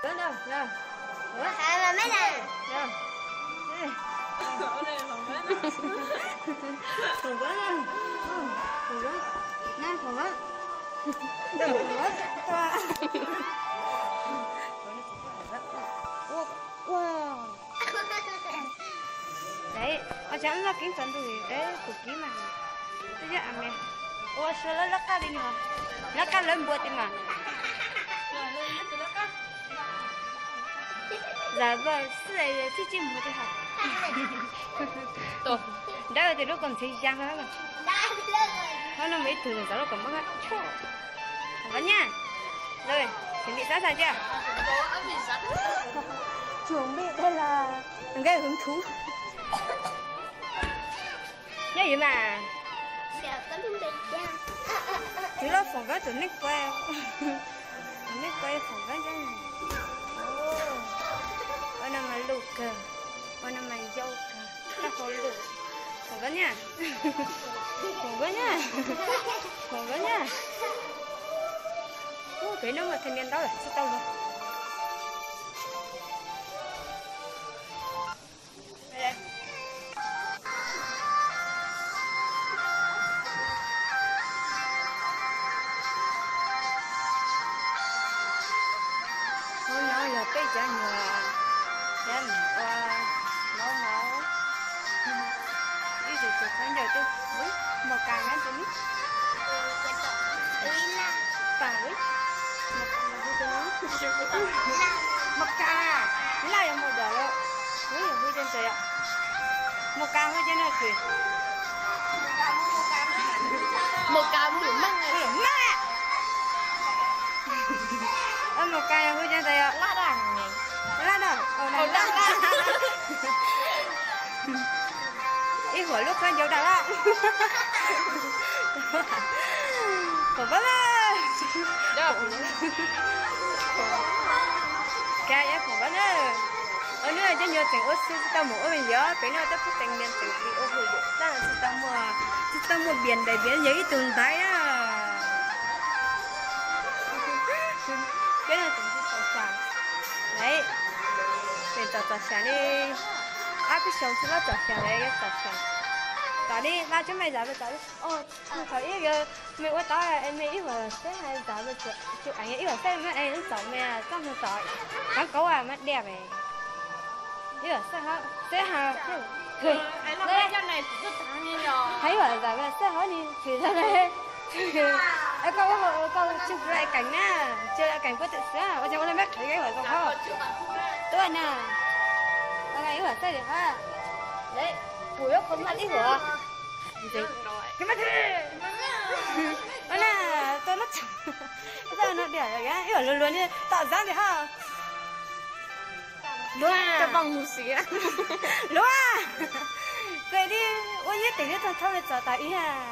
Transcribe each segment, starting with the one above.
Đến đâu? Nào. Mà mấy nè. Nào. Phỏng vấn không? Phỏng vấn. Nè, phỏng vấn. Wow. Đấy, ở chẳng là kiến trần thì đấy cực kỳ mà. Thế chứ à mẹ. Ủa sao nó lắc cá đi nữa? Lắc cá lên bùa tìm mà. Dạ vâng, sư này thích chim một cái hả? Tổ, đã thì nó còn thấy giang hết mà. Nó mấy thứ này nó còn mất hết. Vẫn nha. Rồi, chuẩn bị sẵn sàng chưa? Chuẩn bị đây là gây hứng thú. Nhớ gì mà. Chú nó phỏng vấn tụi nick quay. Nick quay phỏng vấn cho này. Ona maluca, ona maioca, tá rolando. Phỏng vấn nha. Phỏng vấn nha. Phỏng vấn nha. Cái nó mà thanh niên đó là sẽ tao luôn. Đây. Hôm nay là cái chả nhòa. Đem qua nấu máu đi từ từ sáng giờ tôi với một càng ăn tôi biết càng với một càng là một giờ rồi với là vui trên trời ạ một càng vui trên này kì Một càng đủ măng này một càng vui trên trời ạ lát đằng này lá đâu ít hồi lúc con dâu đầu á phỏng vấn á cái em phỏng vấn á ở nơi cho nhiều tiền ô xin tao mua mình nhớ cái nào tao thích tiền tiền tiền thì ô hồi ta tao mua biển đầy biển giấy tường tái á cái nào tiền thì sẵn đấy để tập sáng đi áp cái sống chứ nó tập sáng đấy cái tập sáng tại đi ba chúng mày giả bây giờ mày thấy ý kìa mày qua tao em mày ý mà sẽ hay giả bây giờ chụp ảnh ý mà sẽ mày em nó sống mày xong rồi tao các cậu à mắt đẹp này ý là sẽ hả cười đây này rất đáng như nhỏ thấy bảo giả bây sẽ hỏi đi thì ra đây câu chụp lại cảnh á chơi lại cảnh có tự sướng bây giờ con lên biết thấy cái hỏi sao không tôi nè ngày hỏi sao được ha đấy buổi lúc không ăn ít hả gì cái mắt đó nè tôi nó cái sao nó đẻ rồi cái hiểu luôn luôn đi tạo dáng thì ha luôn cho bằng một xí luôn cười đi ôi nhất tỉnh thôi thôi bây giờ tại ý à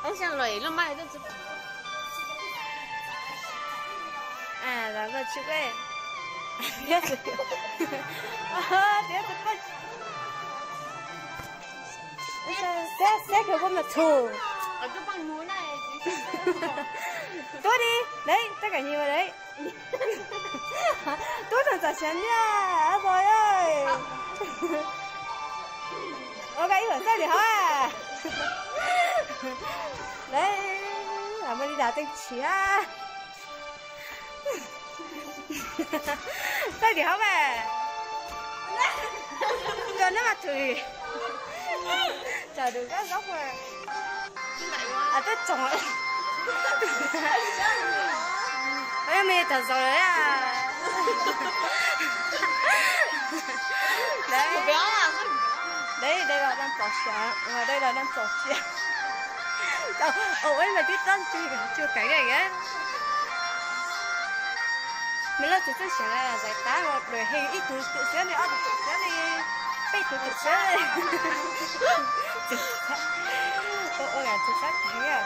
ông xem lời nó mai tôi à là giờ chụp ấy biết rồi biết rồi sẽ kiểu con mà thù ở cái bằng núi này tôi đi đấy tất cả nhiều đấy tôi thật giả chén nha rồi ơi ok hiểu sao để hả đấy là mới đi đào tinh chỉ á sao để hả mẹ cho nó mặt thủy chờ được các góc mà à tôi trồng rồi bây giờ thật rồi đấy à đấy đấy đây là đang tỏ sáng và đây là đang tỏ chuyện ấy mà biết con chưa cái này á mình là tự sẽ là giải tá rồi đời hình ít thứ tự sướng này ăn tự sướng này bây thứ tự sướng này tôi là tự sướng thấy à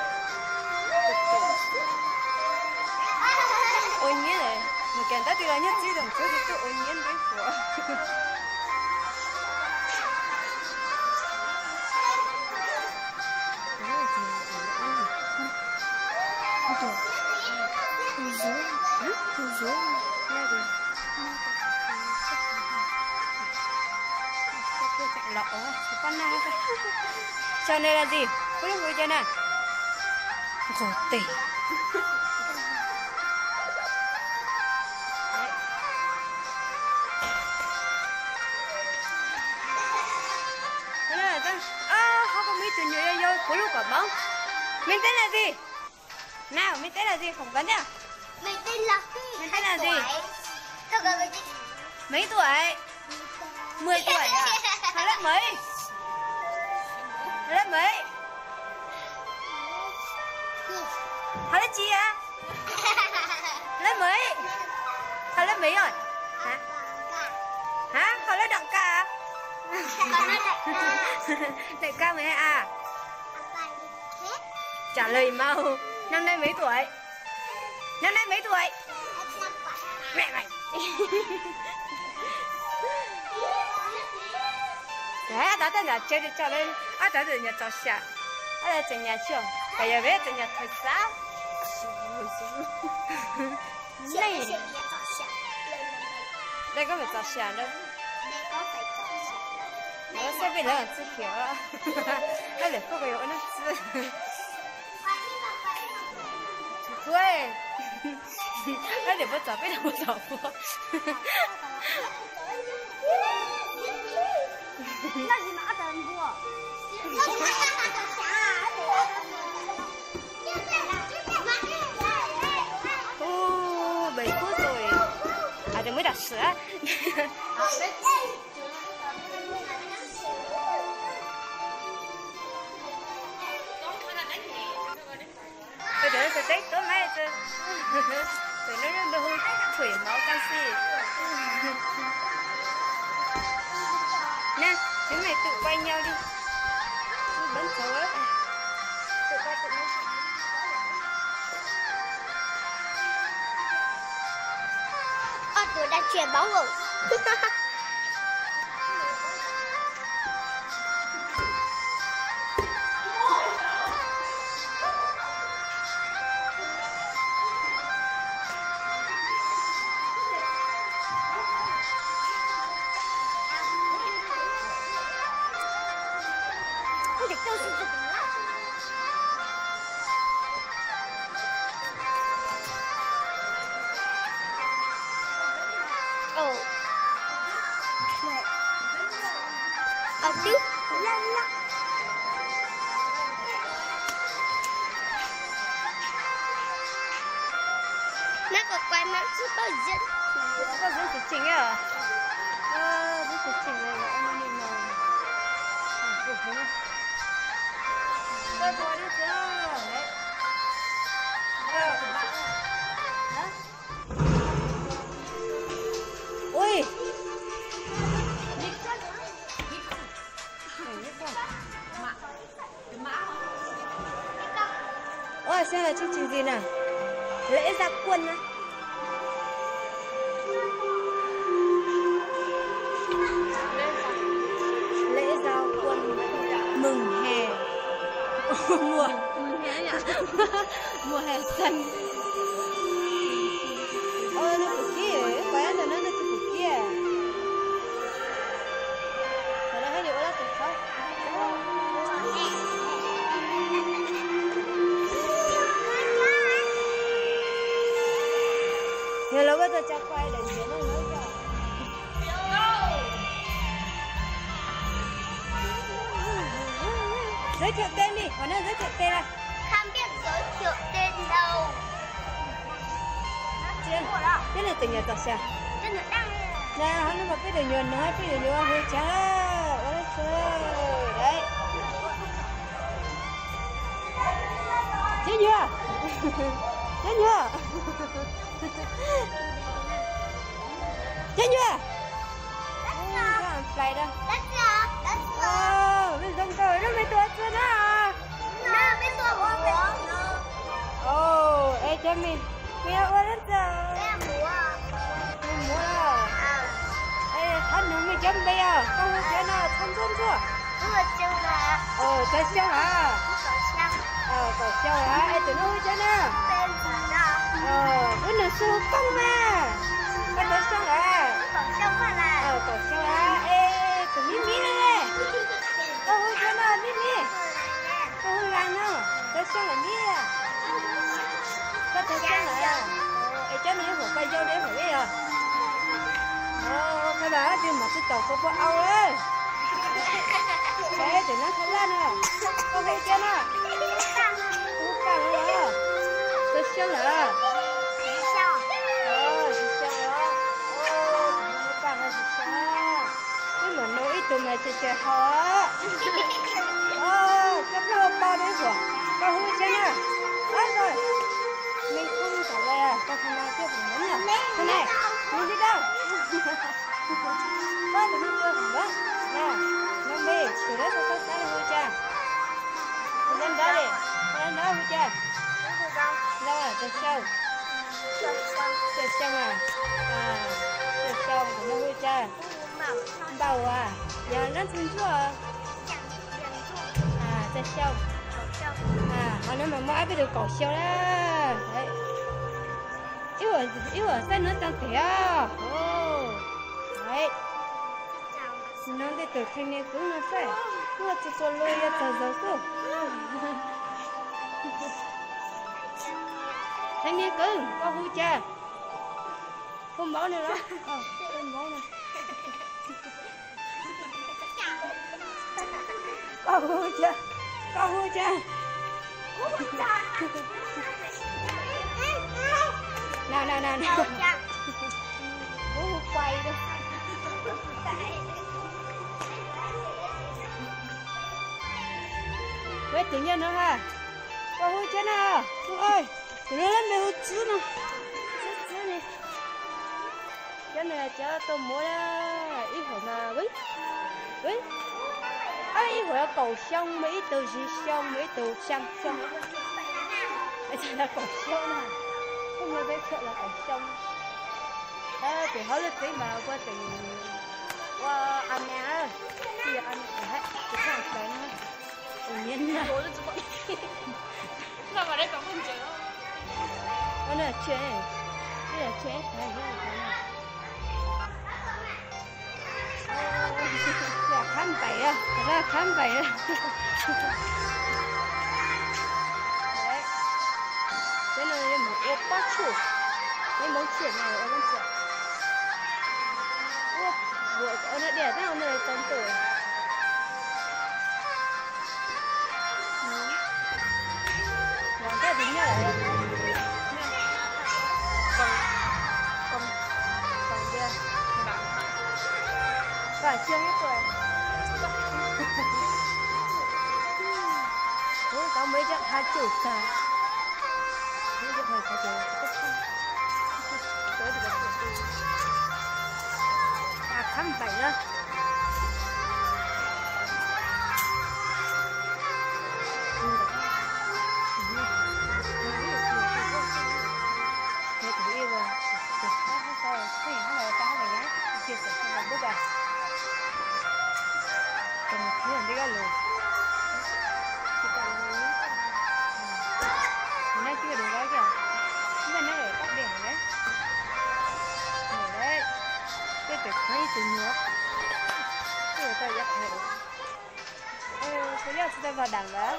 ôi nhé này một cái đó thì là nhất trí đồng chí thì tôi ôi nhé đấy của Hãy subscribe cho kênh Ghiền Mì Gõ để không bỏ lỡ những video hấp dẫn lọ con nào cho này là gì có được vui chưa nè khổ tỉ thế này là ta họ có mấy chuyện nhiều vô của lúc quả bóng mình tên là gì nào mình tên là gì phỏng vấn nào mình tên là gì mấy tuổi 10 tuổi à? Hay lớp mấy? Lớp mấy? Hay lớp chi à? Lớp mấy? Hay lớp mấy rồi? Hả? Hả? Còn lớp đặng ca à? Đặng ca 12 à? Trả lời mau. Năm nay mấy tuổi? Năm nay mấy tuổi? Mẹ mày. Đấy, đã tên là chơi đi cho lên, đã tên là cho xa, là chân nhà trường, bây giờ biết chân nhà thật sao? Này, đây có phải cho xa đâu? Nó sẽ bị lợn吃条了，那里会不会有那吃？对，那里不找被我找过。那你拿灯不？哦，7 phút rồi. À, đừng mới đặt sữa. Tôi đợi tôi thấy tối mai tôi. Tôi nói nó hơi thủy máu canxi. Nè, chúng mày tự quay nhau đi. Bắn số ấy. Tự quay tự nhau. Tôi đang chuyển bóng rồi. Tiếp nó có quay mắt chứ có dẫn có dẫn thuyết trình à? Dẫn thuyết trình này là em đi mà được không? Tôi có đi chưa? Đấy. Hả? Ui. Ôi, xem là chương trình gì nào? Lễ ra quân á. Lễ giao quân mừng hè. Mùa hè nhỉ? Mùa hè xanh. Ôi, nó cực kia, quán rồi nó cực kia. Nó hay điều đó cực không? Nhiều lúc tôi cho quay để diễn nó nói cho. Giới thiệu tên đi, có nên giới thiệu tên à? Không biết giới thiệu tên đâu. Tên này tình nhà tỏ xa. Tên là đăng. Nè, nó mà biết được nhuần nói, biết được nhuần hơi chá. Đấy. Chết chưa? Chết chưa? Chết chưa? Play đó. Đất rồi. Mình dùng rồi, nó mới tuột chưa đó. Nó biết tuột của. Ồ, ê cho mình. Mình đã uống đất rồi. Em múa. Mình múa đâu? Ê, thân nó mới chấm bây giờ. Không có chuyện nào thân thân chưa? Đúng rồi, chân là. Thật xong hả? Cậu châu hả? Ê, tụi nó hơi chấm nào? Tên gì nào? Cái này siêu công mà. Cái này xong hả? Cậu châu mà là. Cậu châu hả? Ê, tụi mí mí lên nè. Có hư lan nó. Tôi xem là biết à. Có tôi xem là. Ê cháu này một cây vô để phải biết rồi. Cái đó thì mà cái tàu có áo ấy. Thế thì nó thật lan à. Có thấy chưa nó? Hút căng nữa. Tôi xem là. Tụi mày chơi họ các lô bao đấy của con hú chân à rồi mình không phải là con không nào chưa phải muốn nhỉ thế này mình đi đâu con thì nó chưa phải đó nè nó đi từ đó tôi có hú cha lên đó đi lên đó hú cha đâu à chơi sâu à chơi sâu của nó hú cha bầu à giờ nó xin chúa chơi sâu mà nó mà mãi biết được cổ sâu đó đấy yếu ở sao nó tăng thế à đấy nó đi từ thanh niên cũng nó phải nó chỉ cho lôi ra từ giờ cứ thanh niên cứ có hú cha không bỏ nữa đó không bỏ nữa con hú cha nào hú quay đó với tự nhiên nữa ha con hú cha nào chú ơi tụi nó lên về hú chứ nào chứ này cái này cho tôi mua ít hồi mà với ấy hồi cầu sông mấy từ gì sông mấy từ sông bây giờ là cầu sông này không nhớ biết sợ là cầu sông thì hỏi lịch tí mà qua tỉnh qua anh nha bây giờ anh hết cái thằng đấy nữa tự nhiên là sao mà đây có con chữ nó là chuyện đây là chuyện này là khám bậy à, thật ra khám bậy à. Đấy, cái này là một ô bát chủ, cái món chuyện này là món chuyện. Vừa ở nơi đẻ ra ở nơi tốn tuổi. Còn cái gì nhá lại. Còn kia. Và chưa hết rồi. Ủa, tao mới chắc 2 triệu xài. Mới chắc 2 triệu. Tới được rồi. Khám bậy đó. Tôi vào đằng đó.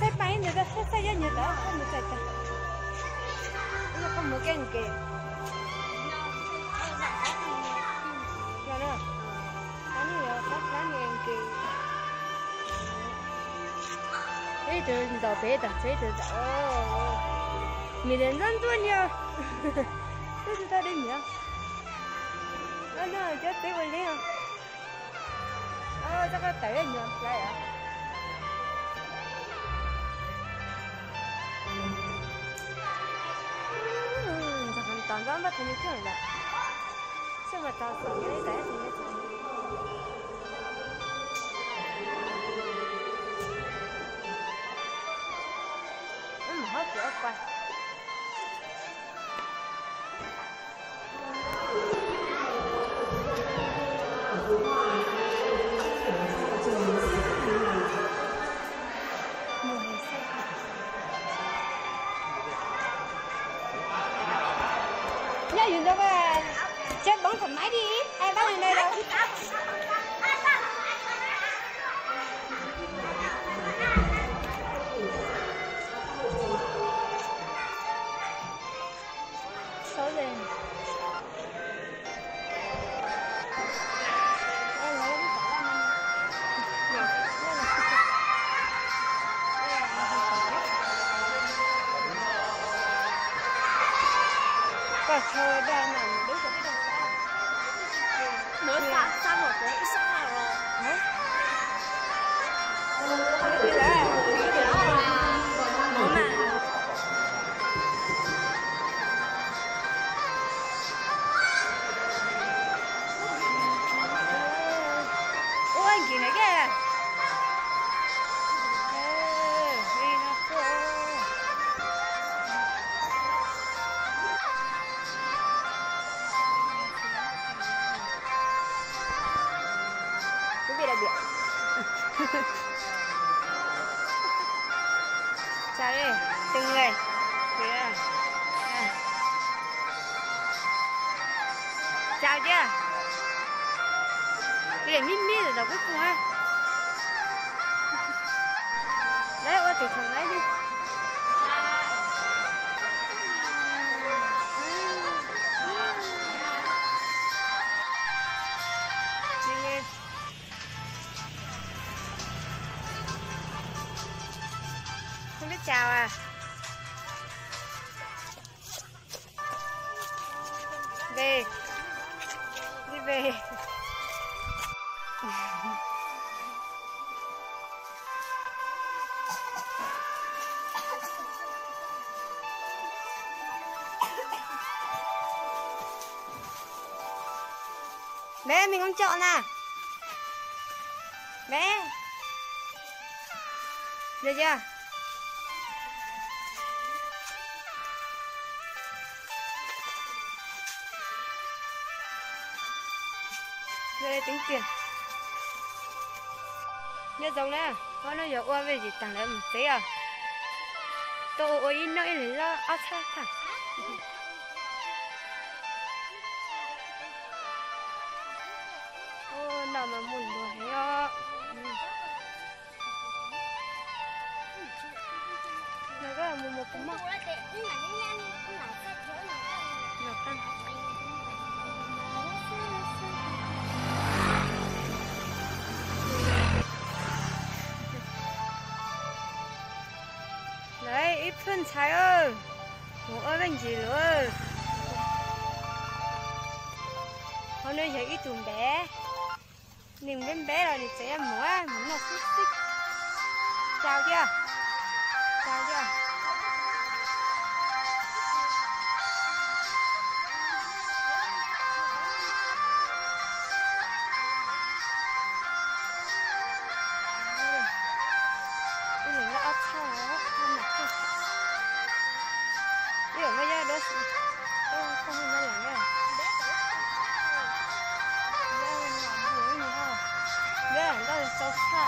Xe máy nữa đó, xe ra nhiều đó, không được chạy ta. Bây giờ không được cái gì kìa. Rồi đó. Anh này bắt lá ngàn kìa. Thế từ đầu bé từ đầu. Mình đến rất tuôn nha. Thế chúng ta đi nhỉ? Nó chết tí quên đi không? Chắc là tẩy nhờ lại ạ. Thằng toàn đó bắt thành như thế này là sao mà tao sợ cái đấy tẩy thì nó chỉ mà hết cửa qua. Nhớ dùng cho cái chết bóng thoải mái đi. Ai bắt ở đây đâu. có chơi đây nè đúng rồi cái đồng sao Nữa xa một cái ít xa rồi. cái đó mà ôi anh kia này kìa quý vị đại biểu chào đi từng người kìa chào chưa cái này mít rồi đâu cuối cùng ha đấy ôi từ thằng đấy đi không biết chào à về đi về bé mình không chọn à bé được chưa đây tính tiền nhớ giống nè nó giờ qua về gì tặng lại một tí à tôi ôi nó lấy ra áo thắt thẳng ô nào mà muốn rồi đó này có là một cái móc nào tăng đấy ít phân trái ơi một ơi bên gì nữa hôm nay thấy ít tụm bé niềm bên bé rồi thì sẽ muốn một chút xích chào chưa chào chưa không hình như là nha bé là đó là sâu xa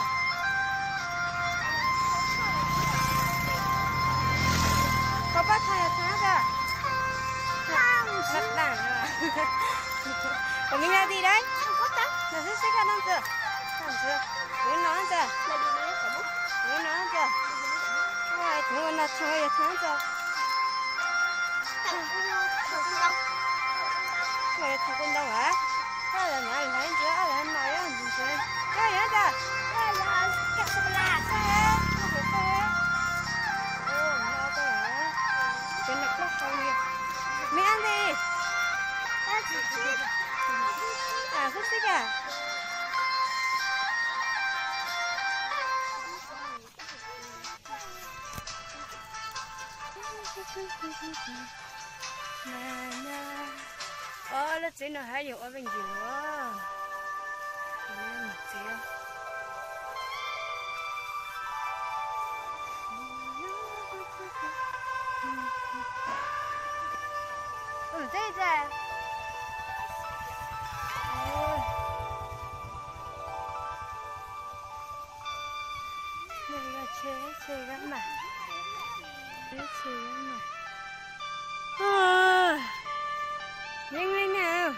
có bắt thầy thả ra lật đảng à còn mình là gì đấy là rất xích ra năm giờ muốn nói giờ muốn nói giờ thôi chúng nó chơi tháng giờ người thằng con đâu hả? Cái là nhà lấy chưa? Là anh nói á, mình chơi. Cái gì đó? Cái là cái sô la. Cái gì đó? Ô, nó có hả? Cái này có không nhỉ? Mẹ ăn gì? À, xúc xích à? Nó chỉ nó hay nhiều ở bên gì nữa nên một xíu thế ra đây là chế gắn mà chế gắn mà nhanh lên nào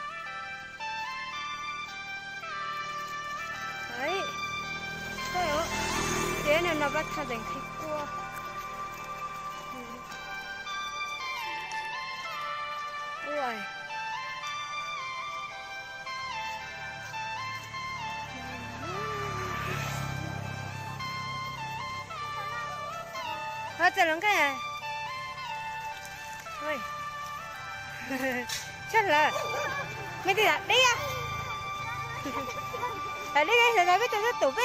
đấy thôi ạ thế này nó bắt thằng đánh thịt cua ui thôi chờ lắm cái này thôi Chắc là mấy đi à đi à đi đây rồi biết tôi tủ đi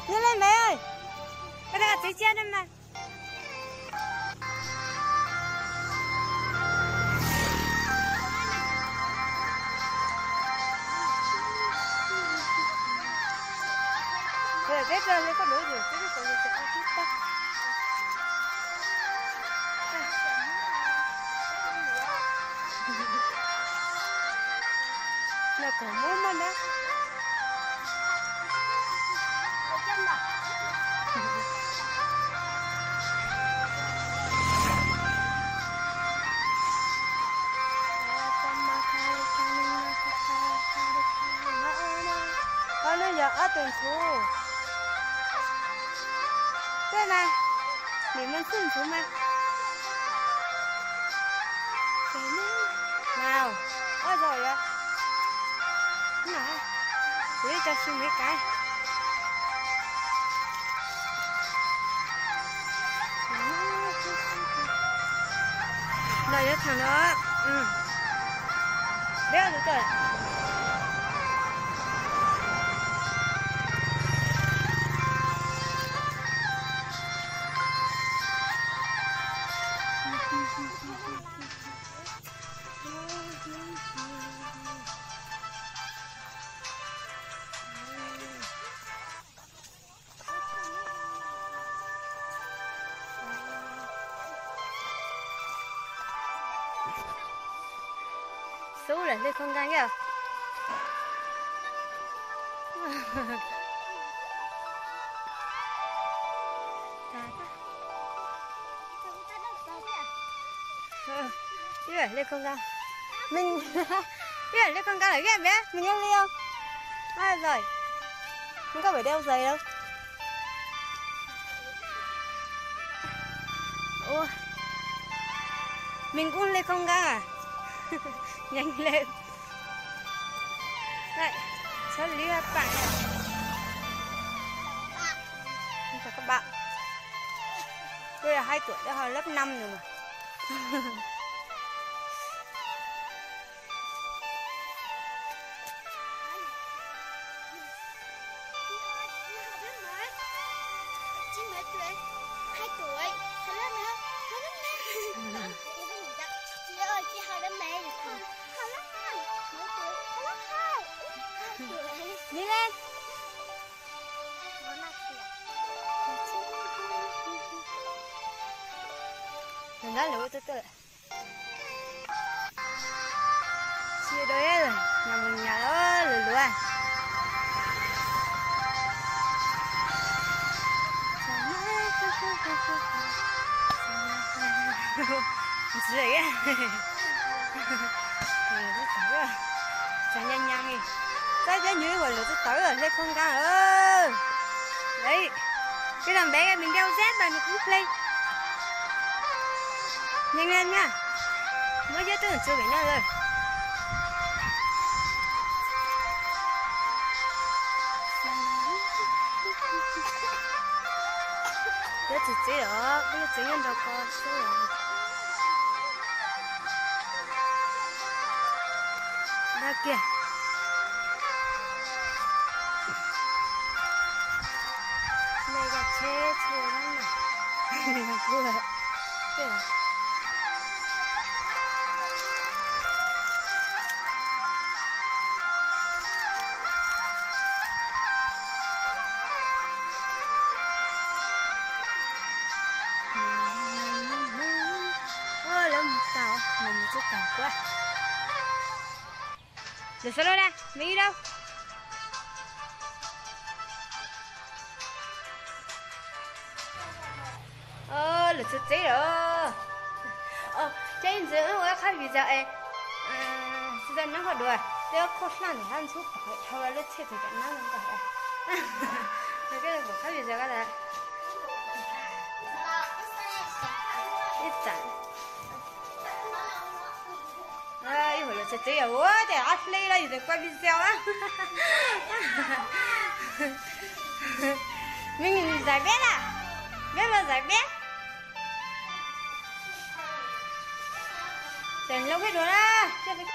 nhanh lên mẹ ơi cái này là tí chết em mà rồi biết rồi lấy con đuổi rồi cái con đuổi sẽ ăn chút ta nó còn muốn mà đó con nó giờ ở tuần thu đây này mình muốn xin chú mà nào ôi rồi ạ nào để cho xin mấy cái rồi thằng đó đeo được rồi số lần đây không gan kìa lên không gan mình lên không gan ở ghép bé mình ăn đi không rồi không có phải đeo giày đâu ủa mình cũng lên không gan à nhanh lên đây cho lý các bạn chào các bạn tôi là 2 tuổi đã học lớp 5 rồi mà đi lên mình đã lỗi từ từ chia đôi rồi nhà mình nhà đó lừa lừa dễ á nhanh nhanh đi tới như hồi lửa tôi tới rồi lên không gan ơi đấy cái thằng bé mình đeo dép mà nó cũng lên nhanh lên nha mới nhớ tới chưa bị nó rồi nhớ chị chế đó bây giờ chế nhân đâu có số rồi đó kìa này là chế lắm mà vừa kìa mình chút tàu quá được sao đâu nè mình đi đâu là chút tí rồi trên dưới tôi khai bây giờ giờ nó có đuổi tôi có sang để ăn chút phải thôi lúc chết thì cái nó không có đấy cái của khai bây giờ cái là ít chặt 一会儿就这个我的那是累了，有点怪比较啊。明明在边了，明明在边。等了会多了，这边。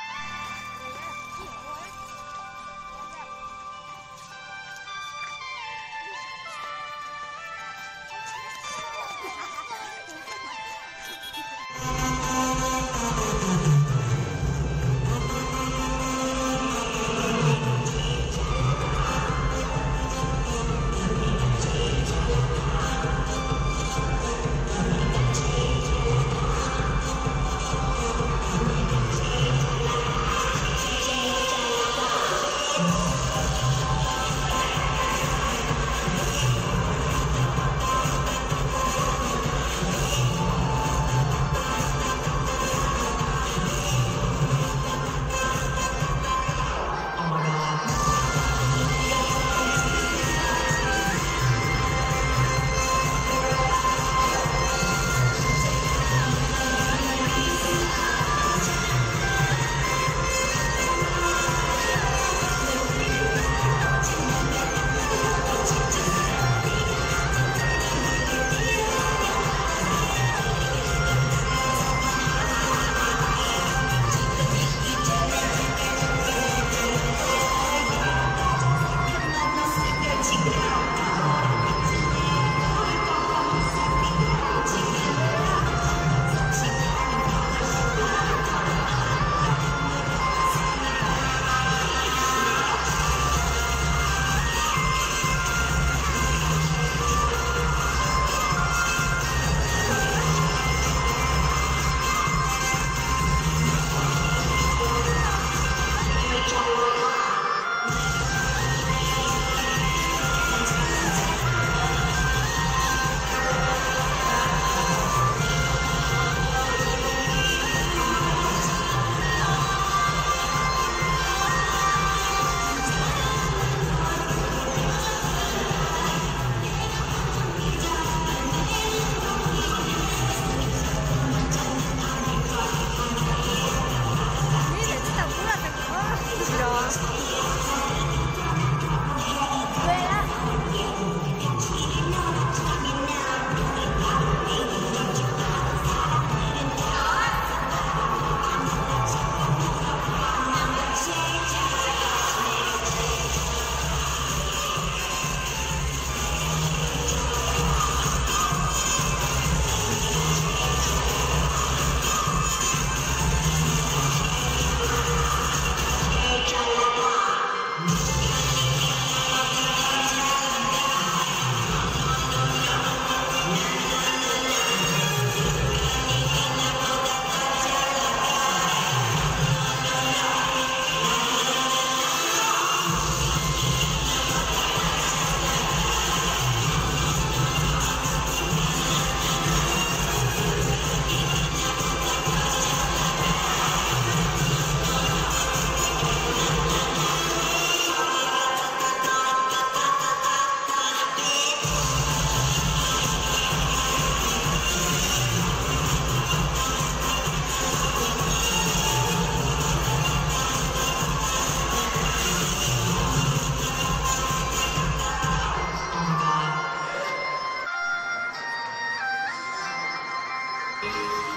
Thank you.